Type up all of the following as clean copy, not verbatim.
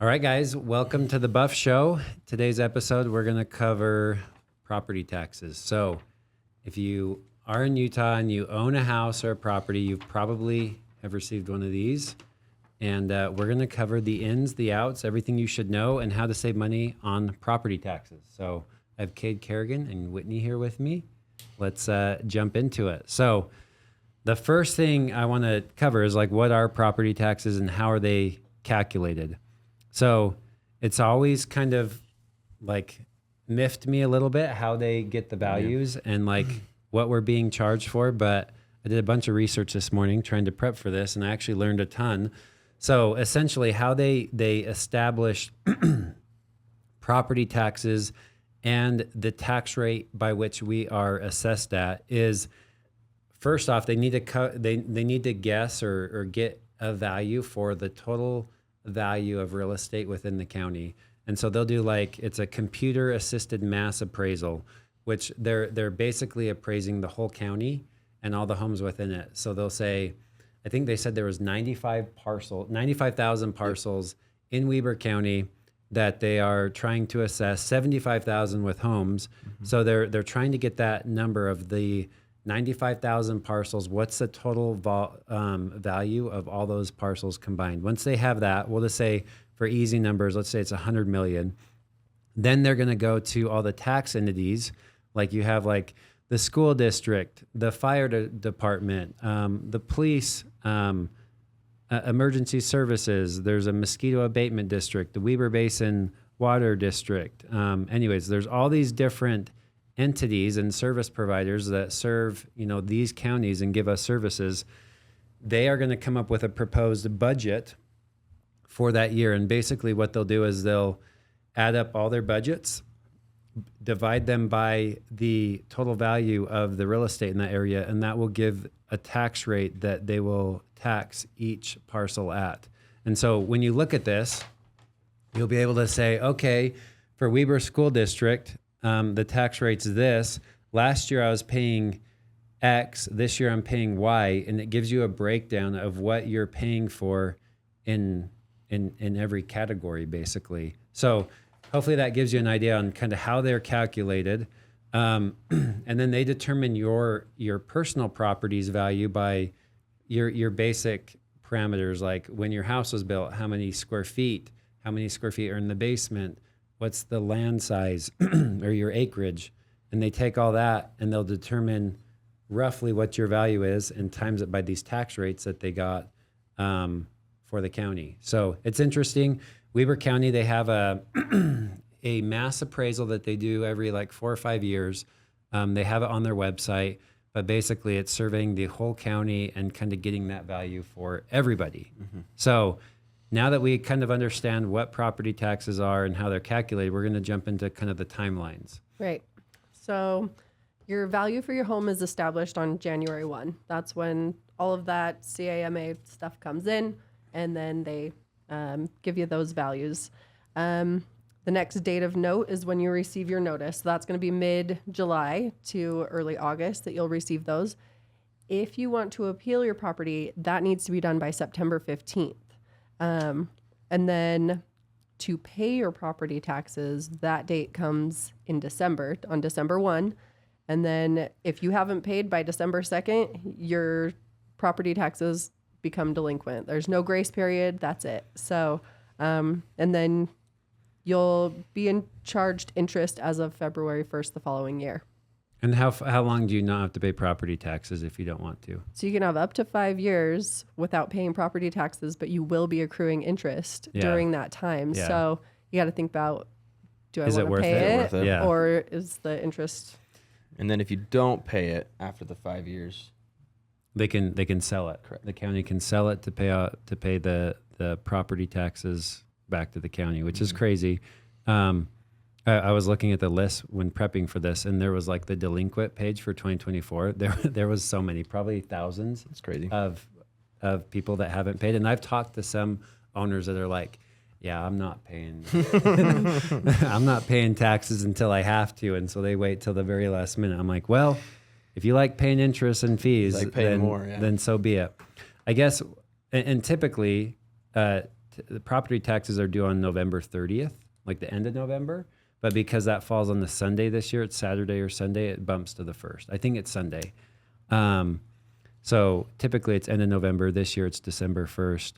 All right, guys, welcome to the Buff Show. Today's episode, we're going to cover property taxes. So if you are in Utah and you own a house or a property, you probably have received one of these. And we're going to cover the ins, the outs, everything you should know, and how to save money on property taxes. So I have Kade Kerrigan and Whitney here with me. Let's jump into it. So the first thing I want to cover is like, what are property taxes and how are they calculated? So it's always kind of like miffed me a little bit how they get the values and like what we're being charged for. But I did a bunch of research this morning trying to prep for this, and I actually learned a ton. So essentially how they establish property taxes and the tax rate by which we are assessed at is, first off, they need to they need to guess or get a value for the total value of real estate within the county. And so they'll do like, it's a computer assisted mass appraisal, which they're basically appraising the whole county and all the homes within it. So they'll say, I think they said there was 95,000 parcels in Weber County that they are trying to assess, 75,000 with homes. Mm-hmm. So they're trying to get that number of the 95,000 parcels. What's the total value of all those parcels combined? Once they have that, we'll just say for easy numbers, let's say it's 100 million. Then they're going to go to all the tax entities. Like you have like the school district, the fire department, the police, emergency services. There's a mosquito abatement district, the Weber Basin Water District. Anyways, there's all these different entities and service providers that serve, these counties and give us services. They are going to come up with a proposed budget for that year. And basically what they'll do is they'll add up all their budgets, divide them by the total value of the real estate in that area, and that will give a tax rate that they will tax each parcel at. And so when you look at this, you'll be able to say, okay, for Weber School District, the tax rate's this. Last year I was paying X. This year I'm paying Y, and it gives you a breakdown of what you're paying for in every category, basically. So hopefully that gives you an idea on kind of how they're calculated, and then they determine your personal property's value by your basic parameters, like when your house was built, how many square feet are in the basement. What's the land size or your acreage? And they take all that and they'll determine roughly what your value is and times it by these tax rates that they got for the county. So it's interesting. Weber County, they have a mass appraisal that they do every like 4 or 5 years. They have it on their website, but basically it's surveying the whole county and kind of getting that value for everybody. Mm-hmm. So now that we kind of understand what property taxes are and how they're calculated, we're going to jump into kind of the timelines. Right. So your value for your home is established on January 1. That's when all of that CAMA stuff comes in, and then they give you those values. The next date of note is when you receive your notice. So that's going to be mid-July to early August that you'll receive those. If you want to appeal your property, that needs to be done by September 15th. And then to pay your property taxes, that date comes in December, on December 1. And then if you haven't paid by December 2nd, your property taxes become delinquent. There's no grace period. That's it. So, and then you'll be charged interest as of February 1st the following year. And how long do you not have to pay property taxes if you don't want to? So you can have up to 5 years without paying property taxes, but you will be accruing interest during that time. Yeah. So you got to think about, do I want to pay it? Yeah. Or is the interest? And then if you don't pay it after the 5 years, they can sell it. Correct. The county can sell it to pay the property taxes back to the county, which is crazy. I was looking at the list when prepping for this, and there was like the delinquent page for 2024. There was so many, probably thousands. It's crazy of people that haven't paid. And I've talked to some owners that are like, "Yeah, I'm not paying. I'm not paying taxes until I have to," and so they wait till the very last minute. I'm like, well, if you like paying interest and fees, then so be it. I guess, and typically, the property taxes are due on November 30th, like the end of November. But because that falls on the Sunday this year, it's Saturday or Sunday, it bumps to the 1st. I think it's Sunday. So typically it's end of November. This year it's December 1st.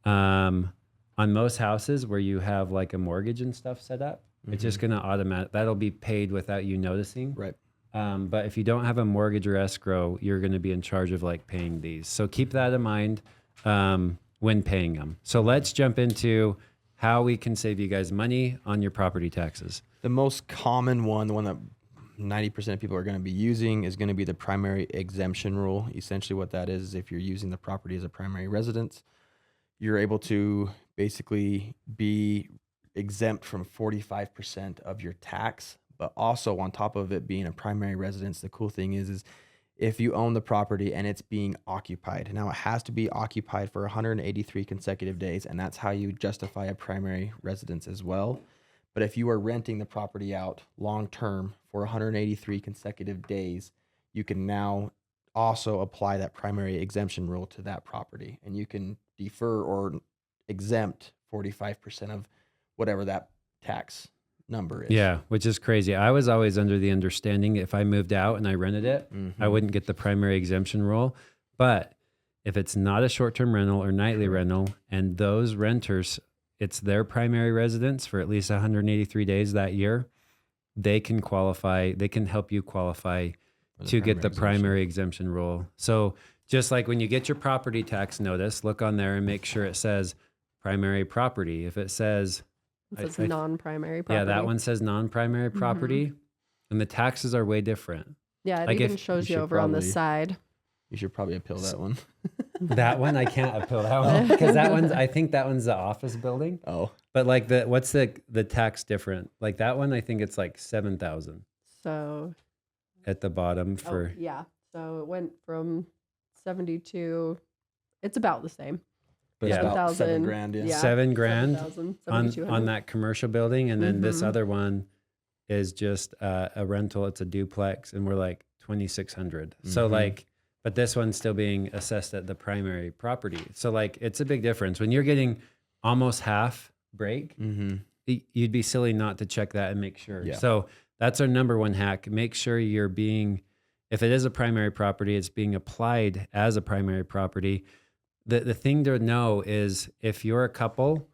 On most houses where you have like a mortgage and stuff set up, it's just going to that'll be paid without you noticing. Right. But if you don't have a mortgage or escrow, you're going to be in charge of like paying these. So keep that in mind when paying them. So let's jump into how we can save you guys money on your property taxes. The most common one, the one that 90% of people are going to be using, is going to be the primary exemption rule. Essentially what that is if you're using the property as a primary residence, you're able to basically be exempt from 45% of your tax. But also on top of it being a primary residence, the cool thing is if you own the property and it's being occupied. Now it has to be occupied for 183 consecutive days, and that's how you justify a primary residence as well. But if you are renting the property out long term for 183 consecutive days, you can now also apply that primary exemption rule to that property, and you can defer or exempt 45% of whatever that tax number is. Yeah, which is crazy. I was always under the understanding if I moved out and I rented it, I wouldn't get the primary exemption rule. But if it's not a short-term rental or nightly rental, and those renters, it's their primary residence for at least 183 days that year, they can qualify. They can help you qualify to get the primary exemption rule. So just like when you get your property tax notice, look on there and make sure it says primary property. If it says non-primary property. Yeah, that one says non-primary property, and the taxes are way different. Yeah, it Like even shows you over on the side. You should probably appeal that one. That one I can't appeal that one because I think that one's the office building. Oh, But like what's the tax different? Like that one, I think it's like 7,000 So at the bottom for. yeah. So it went from 72. It's about the same. but Yeah. it's about $7,000. $7,000. Yeah. Yeah. $7,000 7,000, on 7,200. that commercial building, and then this Mhm. other one is just a rental. It's a duplex, and we're like 2,600. So Mhm. like, but this one's still being assessed at the primary property. So like, it's a big difference when you're getting almost half break. Mm-hmm. You'd be silly not to check that and make sure. Yeah. So that's our number one hack. Make sure if it is a primary property, it's being applied as a primary property. The thing to know is if you're a couple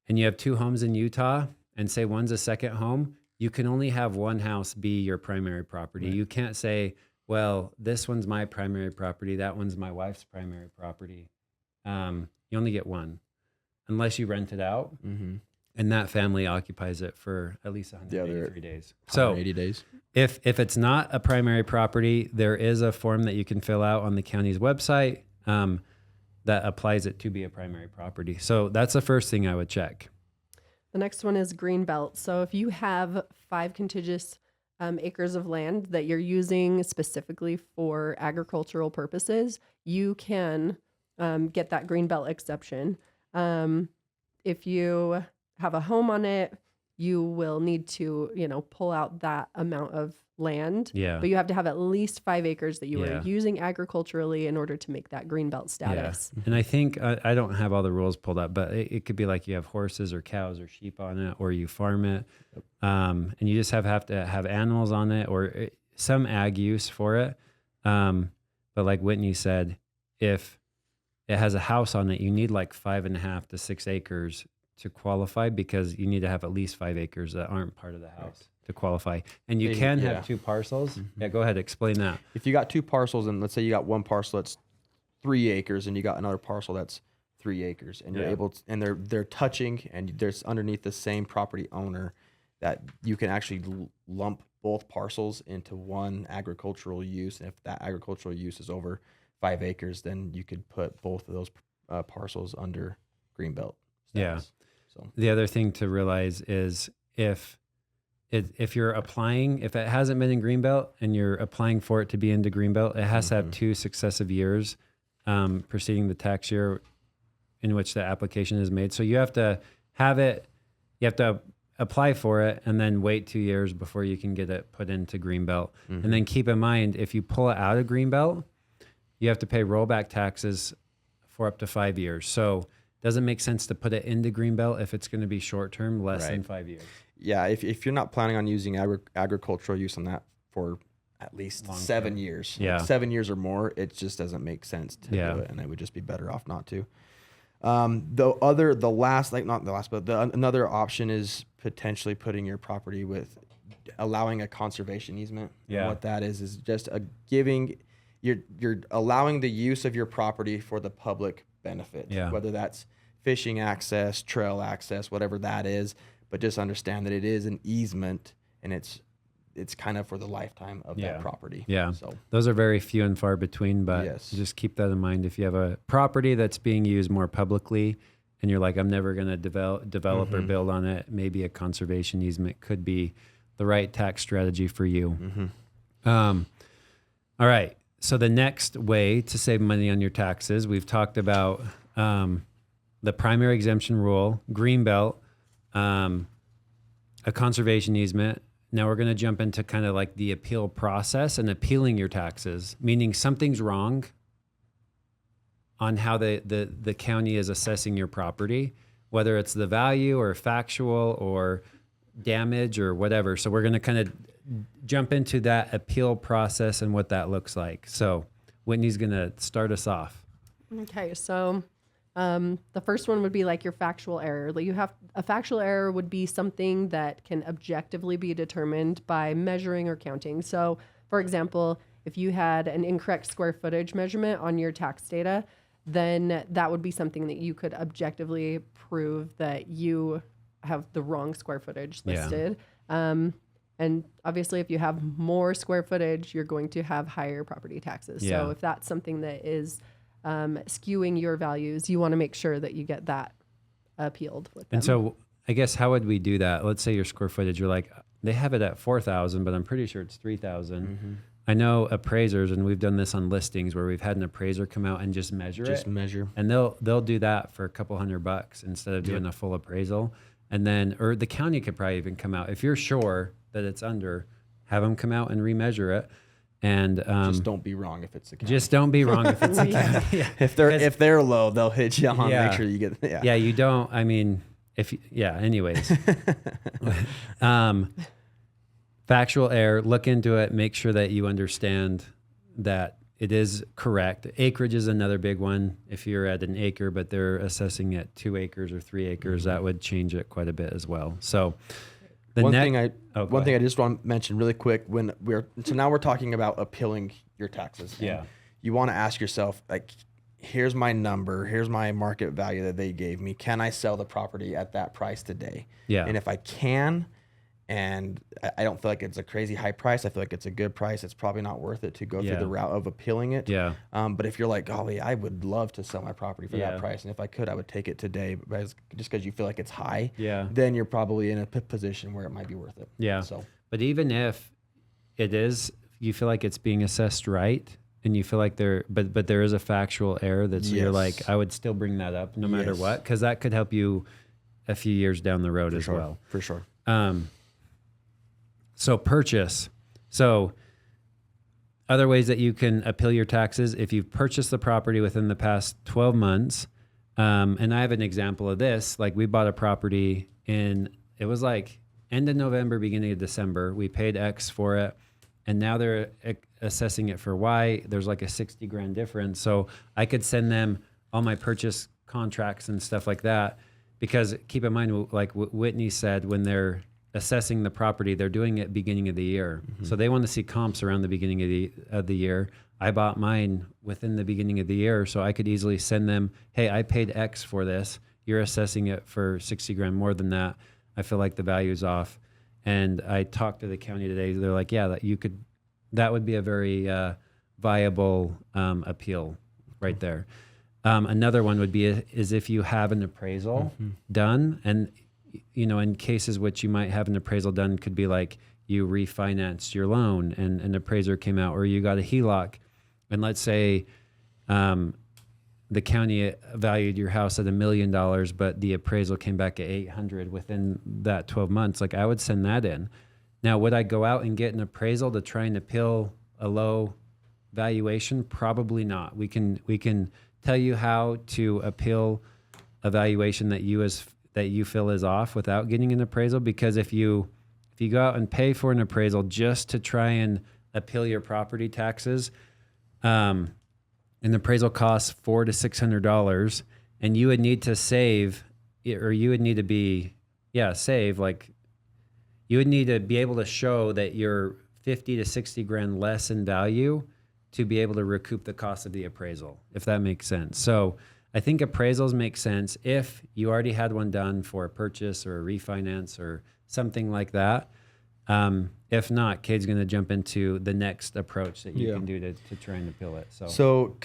and you have 2 homes in Utah and say one's a second home, you can only have one house be your primary property. Right. You can't say, well, this one's my primary property, that one's my wife's primary property. You only get one unless you rent it out. Mm-hmm. And that family occupies it for at least 183 days. So 80 days. if it's not a primary property, there is a form that you can fill out on the county's website that applies it to be a primary property. So that's the first thing I would check. The next one is green belt. So if you have 5 contiguous acres of land that you're using specifically for agricultural purposes, you can get that green belt exception. If you have a home on it, you will need to, pull out that amount of land. Yeah. But you have to have at least 5 acres that you Yeah. are using agriculturally in order to make that green belt status. And I think I don't have all the rules pulled up, but it could be like you have horses or cows or sheep on it, or you farm it, and you just have to have animals on it or some ag use for it. But like Whitney said, if it has a house on it, you need like 5.5 to 6 acres to qualify because you need to have at least 5 acres that aren't part of the house to qualify. And you can have 2 parcels. Yeah, go ahead, explain that. If you got 2 parcels, and let's say you got one parcel that's 3 acres, and you got another parcel that's 3 acres, and you're able to, and they're touching, and there's underneath the same property owner, that you can actually lump both parcels into one agricultural use. And if that agricultural use is over 5 acres, then you could put both of those parcels under greenbelt status. Yeah. So The other thing to realize is if you're applying, if it hasn't been in Greenbelt and you're applying for it to be into Greenbelt, it has to have 2 successive years preceding the tax year in which the application is made. So you have to have it, you have to apply for it and then wait 2 years before you can get it put into Greenbelt. And then keep in mind, if you pull it out of Greenbelt, you have to pay rollback taxes for up to 5 years. So doesn't make sense to put it into Greenbelt if it's going to be short term, less than 5 years. Yeah, if you're not planning on using agricultural use on that for at least Long 7 term. years, Yeah. like 7 years or more, it just doesn't make sense to Yeah. do it, and it would just be better off not to. Another option is potentially putting your property with allowing a conservation easement. Yeah. And what that is just you're allowing the use of your property for the public benefit. Yeah. Whether that's fishing access, trail access, whatever that is, but just understand that it is an easement and it's kind of for the lifetime of that property. Yeah. So those are very few and far between, but Yes. just keep that in mind. If you have a property that's being used more publicly and you're like, I'm never going to develop or build on it, maybe a conservation easement could be the right tax strategy for you. All right. So the next way to save money on your taxes, we've talked about the primary exemption rule, Greenbelt, a conservation easement. Now we're going to jump into kind of like the appeal process and appealing your taxes, meaning something's wrong on how the county is assessing your property, whether it's the value or factual or damage or whatever. So we're going to kind of jump into that appeal process and what that looks like. So Whitney's going to start us off. Okay, so the first one would be like your factual error. Like a factual error would be something that can objectively be determined by measuring or counting. So, for example, if you had an incorrect square footage measurement on your tax data, then that would be something that you could objectively prove that you have the wrong square footage listed. And obviously, if you have more square footage, you're going to have higher property taxes. Yeah. So if that's something that is skewing your values, you want to make sure that you get that appealed with them. And so I guess how would we do that? Let's say your square footage, you're like, they have it at 4,000, but I'm pretty sure it's 3,000. I know appraisers, and we've done this on listings where we've had an appraiser come out and just measure it. And they'll do that for a couple $100 instead of doing a full appraisal. And then, or the county could probably even come out. If you're sure that it's under, have them come out and remeasure it. And just don't be wrong if it's the county. Just don't be wrong if it's the county. Yeah. If they're low, they'll hit you on. Yeah. Make sure you get. Yeah, you don't. I mean, anyways. Factual error, look into it, make sure that you understand that it is correct. Acreage is another big one. If you're at an acre, but they're assessing at 2 acres or 3 acres, that would change it quite a bit as well. So One thing I just want to mention really quick, now we're talking about appealing your taxes. Yeah. You want to ask yourself, like, here's my number, here's my market value that they gave me. Can I sell the property at that price today? Yeah. And if I can, and I don't feel like it's a crazy high price, I feel like it's a good price, it's probably not worth it to go through the route of appealing it. Yeah. But if you're like, golly, I would love to sell my property for that price, and if I could, I would take it today, but just because you feel like it's high, then you're probably in a position where it might be worth it. Yeah. So, but even if it is, you feel like it's being assessed right, and you feel like but there is a factual error that's you're like, I would still bring that up no matter what, because that could help you a few years down the road well. For sure. So purchase. So other ways that you can appeal your taxes, if you've purchased the property within the past 12 months, and I have an example of this, like we bought a property it was like end of November, beginning of December. We paid X for it, and now they're assessing it for Y. There's like a $60,000 difference. So I could send them all my purchase contracts and stuff like that, because keep in mind, like what Whitney said, when they're assessing the property, they're doing it beginning of the year. So they want to see comps around the beginning of the year. I bought mine within the beginning of the year, so I could easily send them, hey, I paid X for this. You're assessing it for $60,000 more than that. I feel like the value's off. And I talked to the county today. They're like, yeah, that would be a very viable appeal right there. Another one would be is if you have an appraisal done, and in cases which you might have an appraisal done, could be like you refinanced your loan and an appraiser came out, or you got a HELOC, and let's say the county valued your house at $1 million, but the appraisal came back at 800 within that 12 months. Like I would send that in. Now, would I go out and get an appraisal to try and appeal a low valuation? Probably not. We can tell you how to appeal valuation that you feel is off without getting an appraisal. Because if you go out and pay for an appraisal just to try and appeal your property taxes, an appraisal costs $400 to $600, and you would need to save, or you would need to be, save, like you would need to be able to show that you're 50 to 60 grand less in value to be able to recoup the cost of the appraisal, if that makes sense. So I think appraisals make sense if you already had one done for a purchase or a refinance or something like that. If not, Kade's going to jump into the next approach that you can do to try and appeal it. So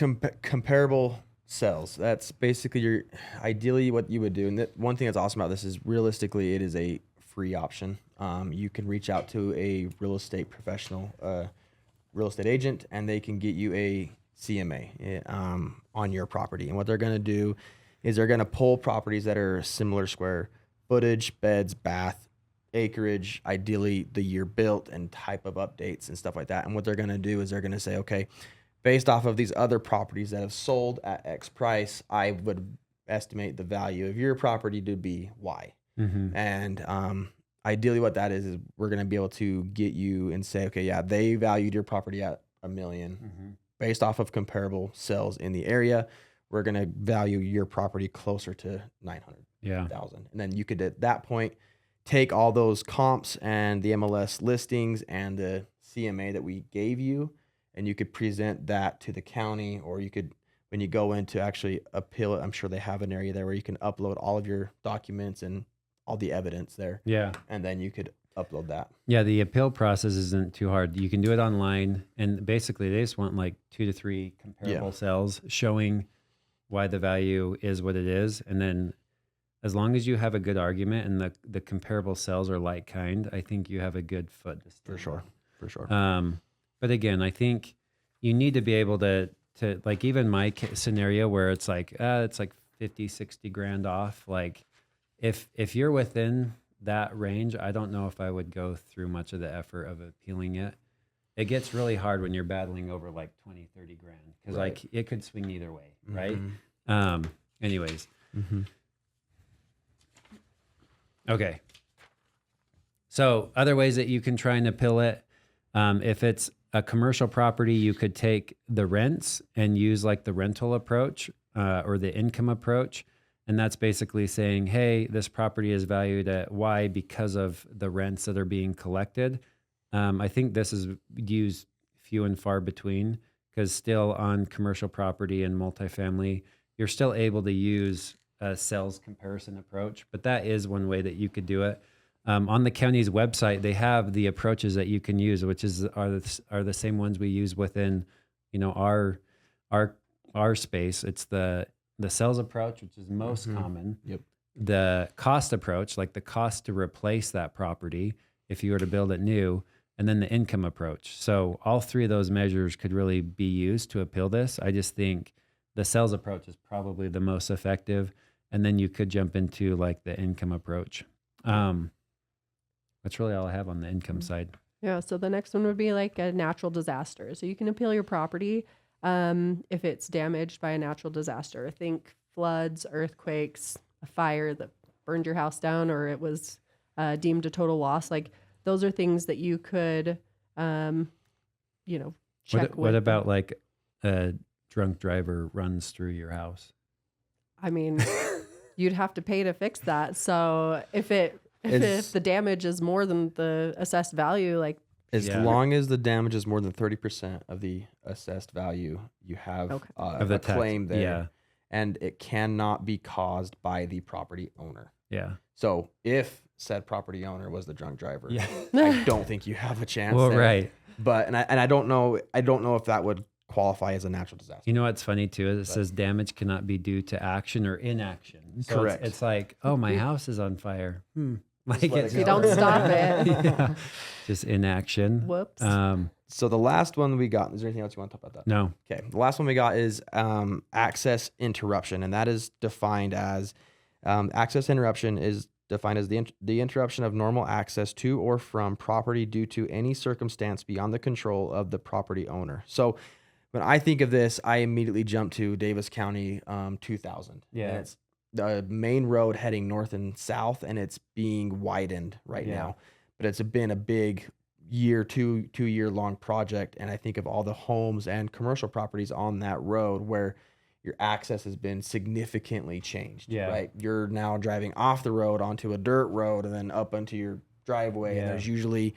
comparable sales. That's basically ideally what you would do. And one thing that's awesome about this is realistically, it is a free option. You can reach out to a real estate professional, real estate agent, and they can get you a CMA on your property. And what they're going to do is they're going to pull properties that are similar square footage, beds, bath, acreage, ideally the year built and type of updates and stuff like that. And what they're going to do is they're going to say, okay, based off of these other properties that have sold at X price, I would estimate the value of your property to be Y. Mm-hmm. And ideally what that is we're going to be able to get you and say, okay, yeah, they valued your property at $1 million. Mm-hmm. Based off of comparable sales in the area, we're going to value your property closer to $900,000. And then you could, at that point, take all those comps and the MLS listings and the CMA that we gave you, and you could present that to the county, or you could, when you go in to actually appeal it, I'm sure they have an area there where you can upload all of your documents and all the evidence there. Yeah. And then you could upload that. Yeah, the appeal process isn't too hard. You can do it online, and basically they just want like 2 to 3 comparable sales showing why the value is what it is. And then as long as you have a good argument and the comparable sales are like kind, I think you have a good foot to stand on. For sure. But again, I think you need to be able to like, even my scenario where it's like 50, 60 grand off. Like if you're within that range, I don't know if I would go through much of the effort of appealing it. It gets really hard when you're battling over like 20, 30 grand because like it could swing either way. Right. Anyways. Mm-hmm. Okay. So other ways that you can try and appeal it, if it's a commercial property, you could take the rents and use like the rental approach or the income approach. And that's basically saying, hey, this property is valued at Y because of the rents that are being collected. I think this is used few and far between because still on commercial property and multifamily, you're still able to use a sales comparison approach, but that is one way that you could do it. On the county's website, they have the approaches that you can use, which are the same ones we use within, our space. It's the sales approach, which is most common. Yep. The cost approach, like the cost to replace that property if you were to build it new, and then the income approach. So all 3 of those measures could really be used to appeal this. I just think the sales approach is probably the most effective. And then you could jump into like the income approach. That's really all I have on the income side. Yeah. So the next one would be like a natural disaster. So you can appeal your property if it's damaged by a natural disaster. Think floods, earthquakes, a fire that burned your house down, or it was deemed a total loss. Like those are things that you could, check. What about like a drunk driver runs through your house? I mean, you'd have to pay to fix that. So if the damage is more than the assessed value, like as long as the damage is more than 30% of the assessed value, you have of the claim there. Yeah. And it cannot be caused by the property owner. Yeah. So if said property owner was the drunk driver, I don't think you have a chance. Well, there. Right. But I don't know if that would qualify as a natural disaster. You know what's funny too is it says damage cannot be due to action or inaction. So correct. It's like, oh, my house is on fire. Like if you don't stop it. Just inaction. Whoops. So the last one we got, is there anything else you want to talk about that? No. Okay. The last one we got is access interruption. And that is defined as access interruption is defined as the interruption of normal access to or from property due to any circumstance beyond the control of the property owner. So when I think of this, I immediately jump to Davis County 2000. Yeah. And it's the main road heading north and south, and it's being widened right Yeah. now. But it's been a big two-year long project, and I think of all the homes and commercial properties on that road where your access has been significantly changed. Yeah. Right, you're now driving off the road onto a dirt road and then up onto your driveway, and Yeah. there's usually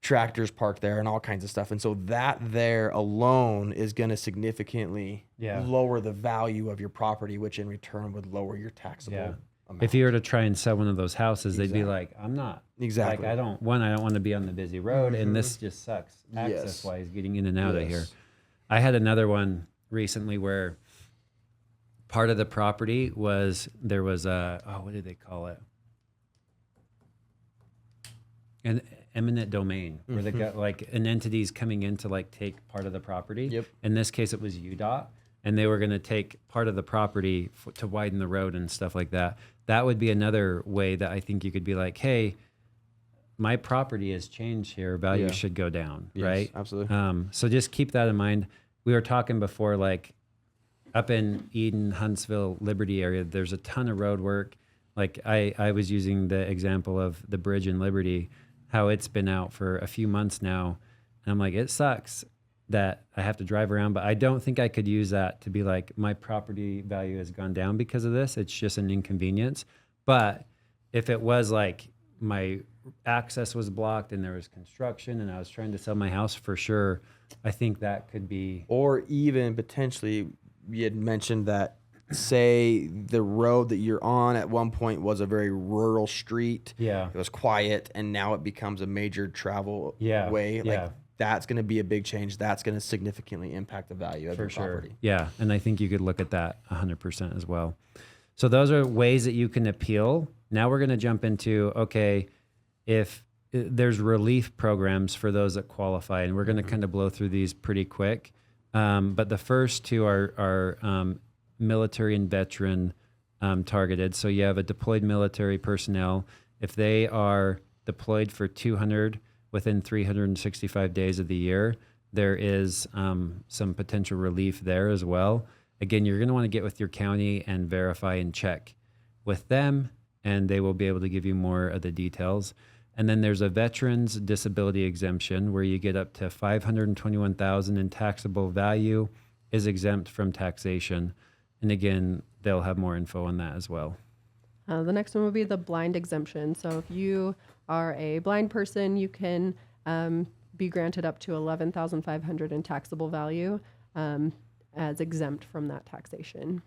tractors parked there and all kinds of stuff. And so that there alone is going to significantly Yeah. lower the value of your property, which in return would lower your taxable Yeah. amount. If you were to try and sell one of those houses, they'd be Exactly. like, I'm not. Exactly. Like, I don't want to be on the busy road, and this just sucks access wise getting in and out of here. Yes. I had another one recently where part of the property was there was what did they call it? An eminent domain where they got like an entity's coming in to like take part of the property. Yep. In this case, it was UDOT, and they were going to take part of the property to widen the road and stuff like that. That would be another way that I think you could be like, hey, my property has changed here. Value Yeah. should go down, Yes, right? absolutely. So just keep that in mind. We were talking before, like up in Eden, Huntsville, Liberty area, there's a ton of road work. Like I was using the example of the bridge in Liberty, how it's been out for a few months now. And I'm like, it sucks that I have to drive around, but I don't think I could use that to be like, my property value has gone down because of this. It's just an inconvenience. But if it was like my access was blocked and there was construction and I was trying to sell my house, for sure, I think that could be. Or even potentially, you had mentioned that, say the road that you're on at one point was a very rural street. Yeah. It was quiet, and now it becomes a major travel Yeah, way. Like yeah. that's going to be a big change. That's going to significantly impact the value of For your sure. property. Yeah. And I think you could look at that 100% as well. So those are ways that you can appeal. Now we're going to jump into, okay, if there's relief programs for those that qualify, and we're going to kind of blow through these pretty quick. But the first two are military and veteran targeted. So you have a deployed military personnel. If they are deployed for 200 within 365 days of the year, there is some potential relief there as well. Again, you're going to want to get with your county and verify and check with them, and they will be able to give you more of the details. And then there's a veterans disability exemption where you get up to $521,000 in taxable value is exempt from taxation. And again, they'll have more info on that as well. The next one would be the blind exemption. So if you are a blind person, you can be granted up to $11,500 in taxable value as exempt from that taxation.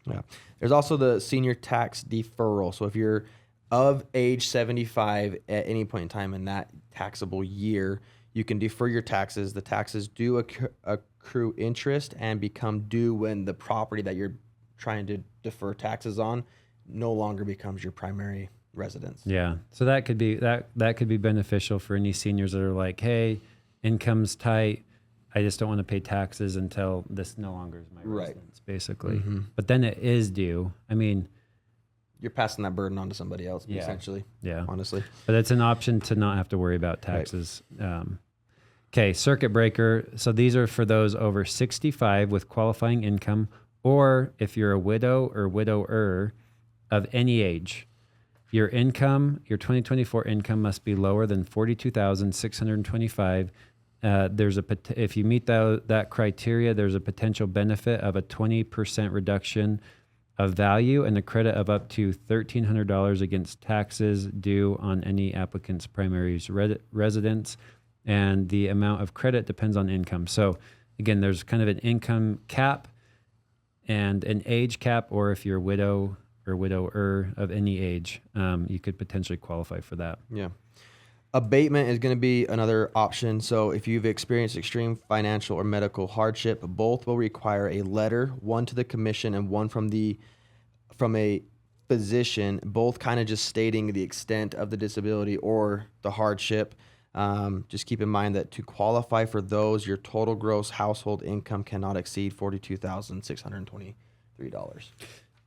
Yeah. There's also the senior tax deferral. So if you're of age 75 at any point in time in that taxable year, you can defer your taxes. The taxes do accrue interest and become due when the property that you're trying to defer taxes on no longer becomes your primary residence. Yeah. So that could be that could be beneficial for any seniors that are like, hey, income's tight. I just don't want to pay taxes until this no longer is my Right. residence, basically. But then it is due. I mean, You're passing that burden on to somebody else, Yeah. essentially. yeah. Honestly. But it's an option to not have to worry about taxes. Okay, circuit breaker. So these are for those over 65 with qualifying income, or if you're a widow or widower of any age. Your income, your 2024 income must be lower than $42,625. If you meet that criteria, there's a potential benefit of a 20% reduction of value and a credit of up to $1,300 against taxes due on any applicant's primary residence. And the amount of credit depends on income. So again, there's kind of an income cap and an age cap, or if you're a widow or widower of any age, you could potentially qualify for that. Yeah. Abatement is going to be another option. So if you've experienced extreme financial or medical hardship, both will require a letter, one to the commission and one from a physician, both kind of just stating the extent of the disability or the hardship. Just keep in mind that to qualify for those, your total gross household income cannot exceed $42,623.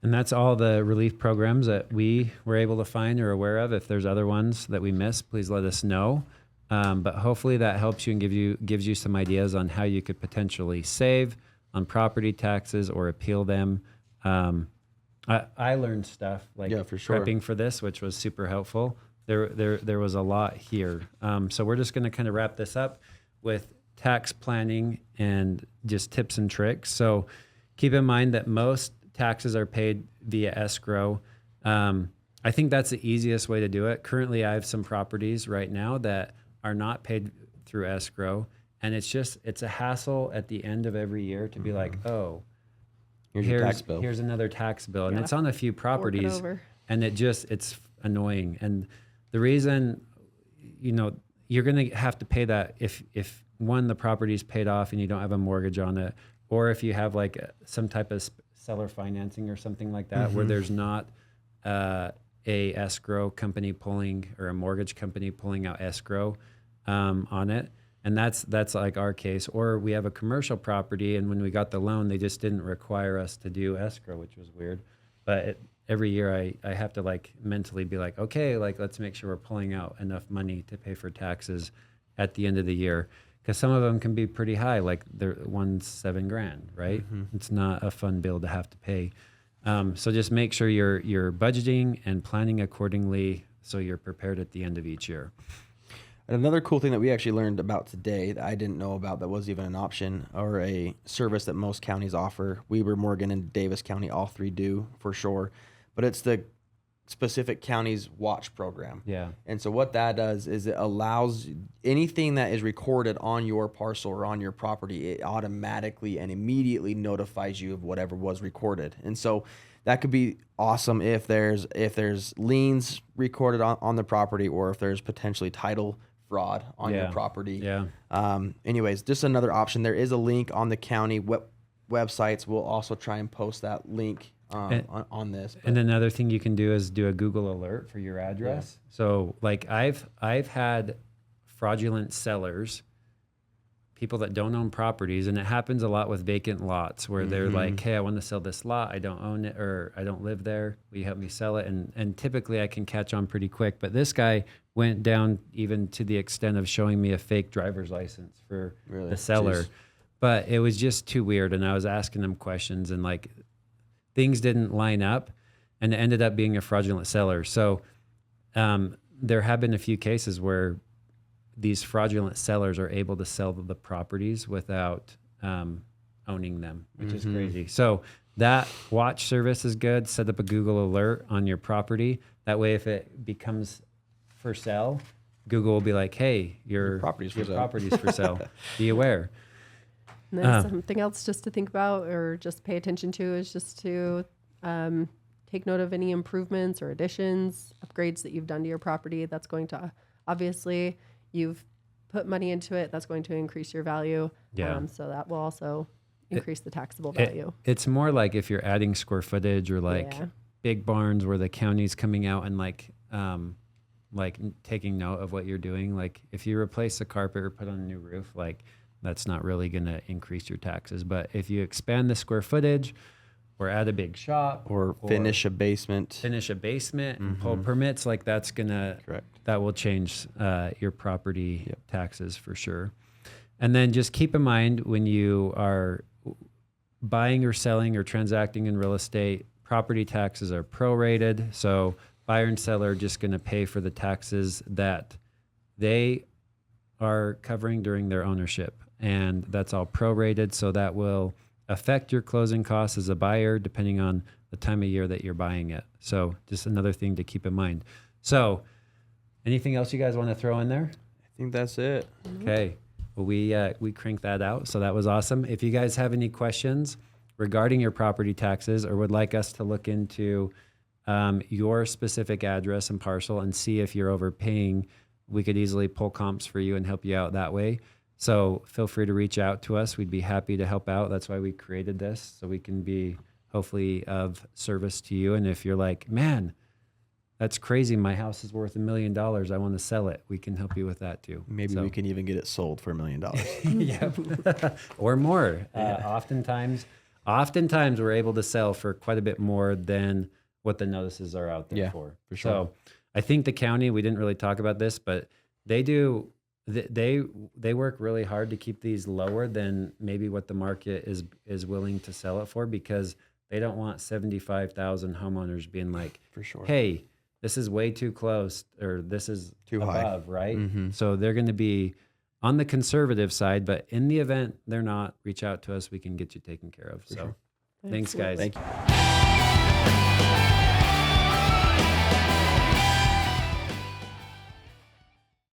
And that's all the relief programs that we were able to find or aware of. If there's other ones that we missed, please let us know. But hopefully that helps you and gives you some ideas on how you could potentially save on property taxes or appeal them. I learned stuff like Yeah, for sure. prepping for this, which was super helpful. There was a lot here. So we're just going to kind of wrap this up with tax planning and just tips and tricks. So keep in mind that most taxes are paid via escrow. I think that's the easiest way to do it. Currently, I have some properties right now that are not paid through escrow. And it's a hassle at the end of every year to be like, oh, Here's your tax bill. here's another tax bill. And Yeah. it's on a few properties. over. And it's annoying. And the reason, you're going to have to pay that if one, the property is paid off and you don't have a mortgage on it, or if you have like some type of seller financing or something like that, where there's not a escrow company pulling or a mortgage company pulling out escrow on it. And that's like our case. Or we have a commercial property, and when we got the loan, they just didn't require us to do escrow, which was weird. But every year I have to like mentally be like, okay, like let's make sure we're pulling out enough money to pay for taxes at the end of the year. Because some of them can be pretty high, like one's $7,000, right? It's not a fun bill to have to pay. So just make sure you're budgeting and planning accordingly so you're prepared at the end of each year. And another cool thing that we actually learned about today that I didn't know about that was even an option or a service that most counties offer. Weber, Morgan, and Davis County, all three do for sure. But it's the specific county's watch program. Yeah. And so what that does is it allows anything that is recorded on your parcel or on your property, it automatically and immediately notifies you of whatever was recorded. And so that could be awesome if there's liens recorded on the property, or if there's potentially title fraud on your property. Yeah. Anyways, just another option. There is a link on the county websites. We'll also try and post that link on this. And another thing you can do is do a Google alert for your address. Yeah. So like I've had fraudulent sellers, people that don't own properties, and it happens a lot with vacant lots where they're like, hey, I want to sell this lot. I don't own it, or I don't live there. Will you help me sell it? And typically I can catch on pretty quick. But this guy went down even to the extent of showing me a fake driver's license for the seller. Jeez. But it was just too weird. And I was asking him questions, and like things didn't line up, and it ended up being a fraudulent seller. So there have been a few cases where these fraudulent sellers are able to sell the properties without owning them, which is crazy. So that watch service is good. Set up a Google alert on your property. That way, if it becomes for sale, Google will be like, hey, your property's for sale. Be aware. And then something else just to think about or just pay attention to is just to take note of any improvements or additions, upgrades that you've done to your property. That's going to, obviously, you've put money into it. That's going to increase your value. Yeah. So that will also increase the taxable value. It's more like if you're adding square footage or like big barns where the county's coming out and like taking note of what you're doing. Like if you replace the carpet or put on a new roof, like that's not really going to increase your taxes. But if you expand the square footage or add a big shop or finish a basement and pull permits, like that's that will change your property taxes for sure. And then just keep in mind when you are buying or selling or transacting in real estate, property taxes are prorated. So buyer and seller are just going to pay for the taxes that they are covering during their ownership. And that's all prorated. So that will affect your closing costs as a buyer, depending on the time of year that you're buying it. So just another thing to keep in mind. So anything else you guys want to throw in there? I think that's it. Okay. Well, we cranked that out. So that was awesome. If you guys have any questions regarding your property taxes or would like us to look into your specific address and parcel and see if you're overpaying, we could easily pull comps for you and help you out that way. So feel free to reach out to us. We'd be happy to help out. That's why we created this, so we can be hopefully of service to you. And if you're like, man, that's crazy, my house is worth $1 million, I want to sell it, we can help you with that too. Maybe we can even get it sold for $1 million. Yep. Or more. Oftentimes we're able to sell for quite a bit more than what the notices are out there for sure. So I think the county, we didn't really talk about this, but they work really hard to keep these lower than maybe what the market is willing to sell it for, because They don't want 75,000 homeowners being like, For sure. hey, this is way too close or this is Too high. above, right? Mm-hmm. So they're going to be on the conservative side, but in the event they're not, reach out to us. We can get you taken care of. So sure. thanks, guys. Thank you.